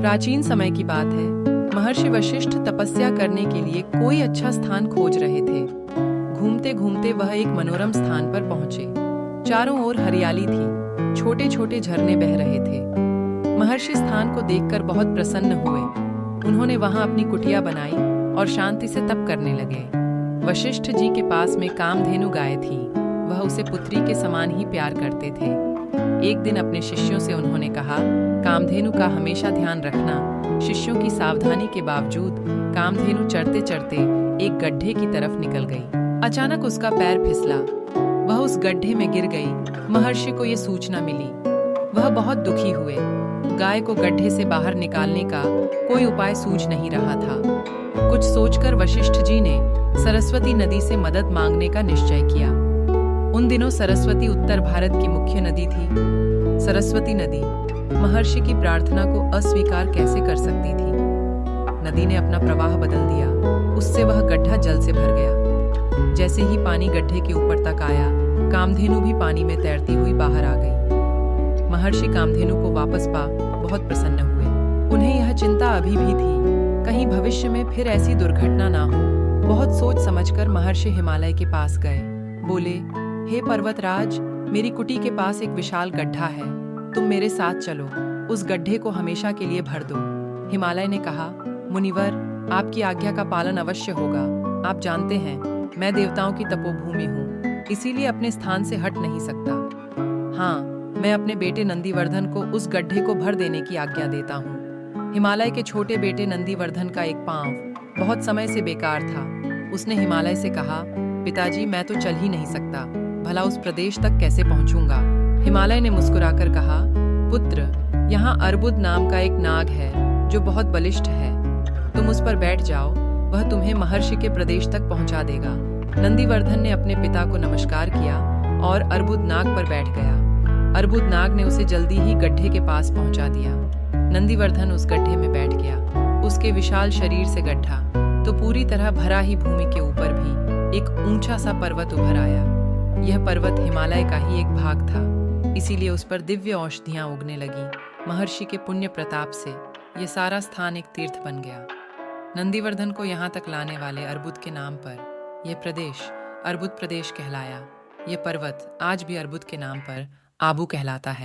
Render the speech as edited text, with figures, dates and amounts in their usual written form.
प्राचीन समय की बात है। महर्षि वशिष्ठ तपस्या करने के लिए कोई अच्छा स्थान खोज रहे थे। घूमते घूमते वह एक मनोरम स्थान पर पहुंचे। चारों ओर हरियाली थी, छोटे छोटे झरने बह रहे थे। महर्षि स्थान को देखकर बहुत प्रसन्न हुए। उन्होंने वहां अपनी कुटिया बनाई और शांति से तप करने लगे। वशिष्ठ जी के पास में कामधेनु गाय थी। वह उसे पुत्री के समान ही प्यार करते थे। एक दिन अपने शिष्यों से उन्होंने कहा, कामधेनु का हमेशा ध्यान रखना। शिष्यों की सावधानी के बावजूद कामधेनु चढ़ते चढ़ते एक गड्ढे की तरफ निकल गई। अचानक उसका पैर फिसला, वह उस गड्ढे में गिर गई। महर्षि को ये सूचना मिली। वह बहुत दुखी हुए। गाय को गड्ढे से बाहर निकालने का कोई उपाय सूझ नहीं रहा था। कुछ सोचकर वशिष्ठ जी ने सरस्वती नदी से मदद मांगने का निश्चय किया। उन दिनों सरस्वती उत्तर भारत की मुख्य नदी थी। सरस्वती नदी महर्षि की प्रार्थना को अस्वीकार कैसे कर सकती थी। नदी ने अपना प्रवाह बदल दिया। उससे वह गड्ढा जल से भर गया। जैसे ही पानी गड्ढे के ऊपर तक आया, कामधेनु भी पानी में तैरती हुई बाहर आ गई। महर्षि कामधेनु को वापस पा बहुत प्रसन्न हुए। उन्हें यह चिंता अभी भी थी, कहीं भविष्य में फिर ऐसी दुर्घटना ना हो। बहुत सोच समझकर महर्षि हिमालय के पास गए। बोले, हे पर्वतराज, मेरी कुटी के पास एक विशाल गड्ढा है। तुम मेरे साथ चलो, उस गड्ढे को हमेशा के लिए भर दो। हिमालय ने कहा, मुनिवर, आपकी आज्ञा का पालन अवश्य होगा। आप जानते हैं, मैं देवताओं की तपोभूमि हूँ, इसीलिए अपने स्थान से हट नहीं सकता। हाँ, मैं अपने बेटे नंदीवर्धन को उस गड्ढे को भर देने की आज्ञा देता हूँ। हिमालय के छोटे बेटे नंदीवर्धन का एक पांव बहुत समय से बेकार था। उसने हिमालय से कहा, पिताजी, मैं तो चल ही नहीं सकता, भला उस प्रदेश तक कैसे पहुंचूंगा। हिमालय ने मुस्कुराकर कहा, पुत्र, यहाँ अर्बुद नाम का एक नाग है जो बहुत बलिष्ठ है। तुम उस पर बैठ जाओ, वह तुम्हें महर्षि के प्रदेश तक पहुंचा देगा। नंदीवर्धन ने अपने पिता को नमस्कार किया और अर्बुद नाग पर बैठ गया। अर्बुद नाग ने उसे जल्दी ही गड्ढे के पास पहुंचा दिया। नंदीवर्धन उस गड्ढे में बैठ गया। उसके विशाल शरीर से गड्ढा तो पूरी तरह भरा ही भूमि के ऊपर भी एक ऊंचा सा पर्वत उभर आया। यह पर्वत हिमालय का ही एक भाग था, इसीलिए उस पर दिव्य औषधियां उगने लगी। महर्षि के पुण्य प्रताप से यह सारा स्थान एक तीर्थ बन गया। नंदीवर्धन को यहाँ तक लाने वाले अर्बुद के नाम पर यह प्रदेश अर्बुद प्रदेश कहलाया। यह पर्वत आज भी अर्बुद के नाम पर आबू कहलाता है।